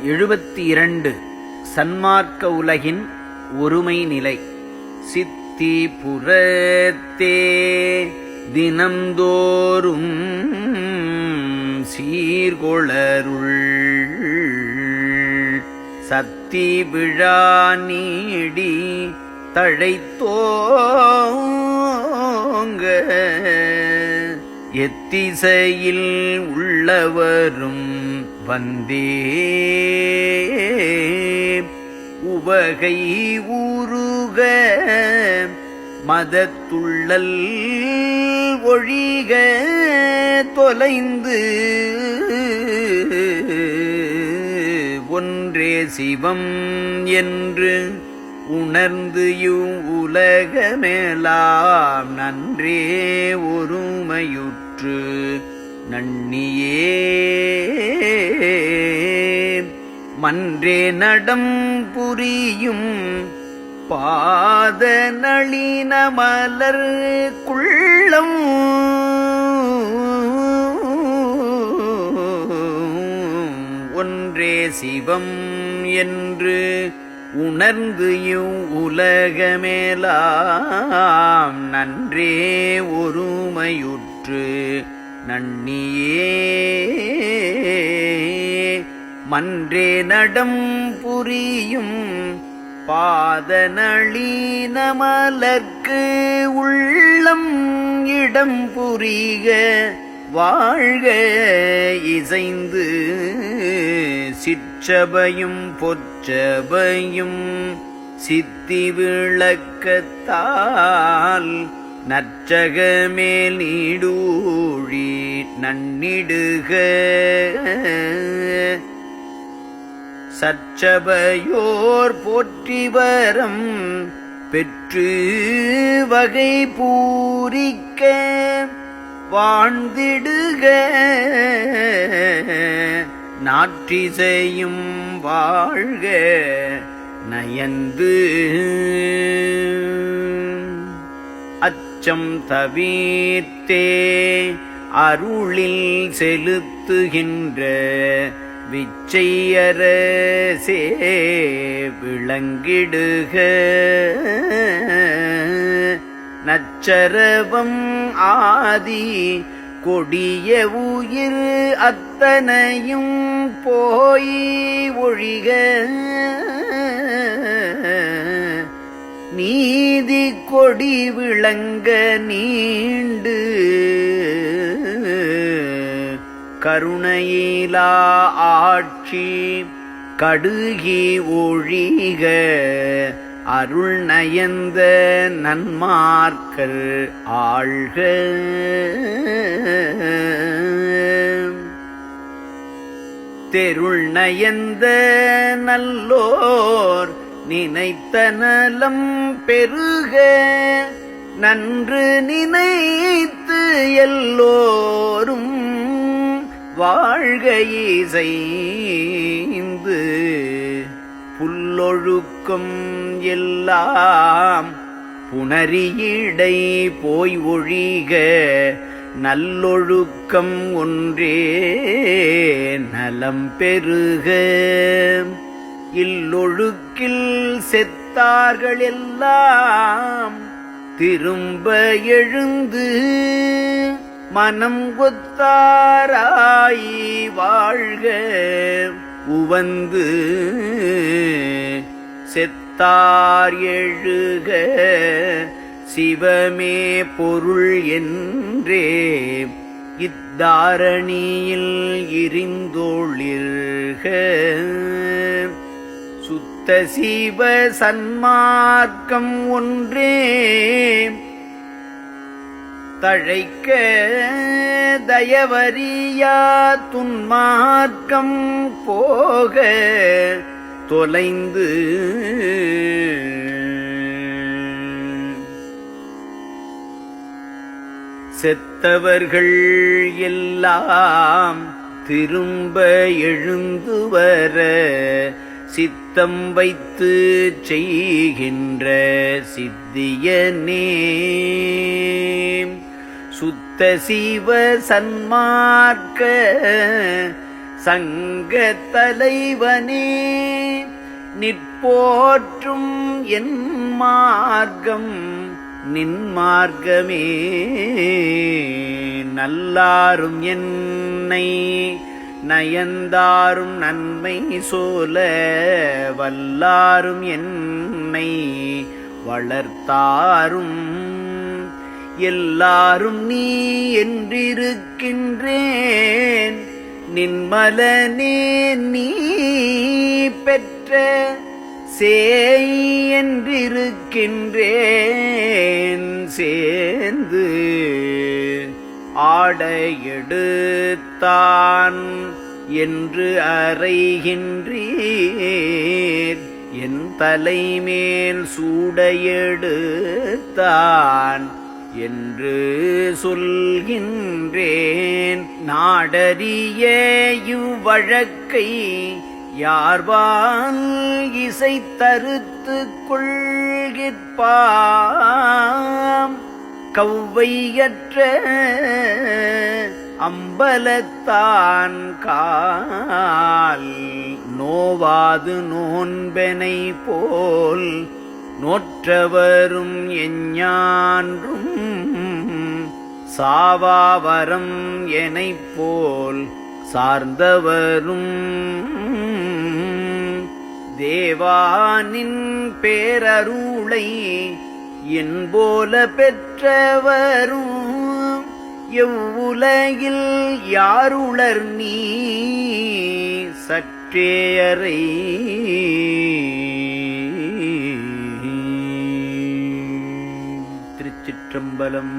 72 சன்மார்க்க உலகின் ஒருமை நிலை. சித்தி புறத்தே தினம்தோறும் சீர்கொளருள் சத்தி விழா நீடி தழைத்தோங்க எத்திசையில் உள்ளவரும் வந்தே உவகை ஊருக மதத்துள்ளல் ஒழிக தொலைந்து ஒன்றே சிவம் என்று உணர்ந்து உலகமேலாம் நன்றே ஒருமையுற்று நன்னியே மன்றே நடம் புரியும் பாத நளின மலர் குள்ளம் ஒன்றே சிவம் என்று உணர்ந்து உலகமேலாம் நன்றே ஒருமையுற்று நன்னியே மன்றே நடம் புரியும் பாதநளின மலர்க்கு உள்ளம் இடம் புரிக வாழ்க இசைந்து சிற்றபையும் பொற்றபையும் சித்தி விளக்கத்தால் நற்றகமேல் நீடூழி நன்னிடுக சற்றபையோர் போற்றிவரம் பெற்று வகை பூரிக்க வாழ்ந்திடுக நாற்றிசையும் வாழ்க நயந்து அச்சம் தவிர்த்தே அருளில் செலுத்துகின்ற விச்சையரசே விளங்கிடுக நச்சரவம் ஆதி கொடிய உயிர் அத்தனையும் போய் ஒழிக நீதி கொடி விளங்க நீண்டு கருணையிலா ஆட்சி கடுகி ஒழிக அருள் நயந்த நன்மார்க்கர் ஆழ்க தெருள் நயந்த நல்லோர் நினைத்த நலம் பெருக நன்று நினைத்து எல்லோரும் வாழ்க இசைந்து புல்லொழுக்கும் எல்லாம் புணரியடை போய் ஒழிக நல்லொழுக்கம் ஒன்றே நலம் பெருக இல்லொழுக்கில் செத்தார்கள் எல்லாம் திரும்ப எழுந்து மனம் கொத்தாராய் வாழ்க உவந்து செத்தார் எழுக சிவமே பொருள் என்றே இத்தாரணியில் இருந்தோளிர்க சுத்த சிவ சன்மார்க்கம் ஒன்றே தழைக்க தயவரியா துன்மார்க்கம் போக தொலைந்து செத்தவர்கள் எல்லாம் திரும்ப எழுந்து வர சித்தம் வைத்து செய்கின்ற சித்தியனே சுத்த சிவ சன்மார்க்க சங்க தலைவனே நிற்போற்றும் என் மார்க்கம் நின் மார்க்கமே. நல்லாரும் என்னை நயந்தாரும் நன்மை சோல வல்லாரும் என்னை வளர்த்தாரும் எல்லாரும் நீ என்றிருக்கின்றேன் நின்மலனே நீ பெற்ற சேய் என்றிருக்கின்றேன் சேர்ந்து ஆடையெடுத்தான் என்று அறைகின்றீர் என் தலைமேல் சூடையெடுத்தான் என்று சொல்கின்றேன். நாடறிய இவ்வழக்கை யார்வான் இசை தருத்து கொள்கிற்பாம் கவ்வையற்ற அம்பலத்தான் கால் நோவாது நோன்பெனை போல் நோற்றவரும் எஞ்ஞான்றும் சாவாவரம் எனைப் போல் சார்ந்தவரும் தேவானின் பேரருளை என்போல பெற்றவரும் எவ்வுலகில் யாருளர் நீ சற்றேயரை. திருச்சிற்றம்பலம்.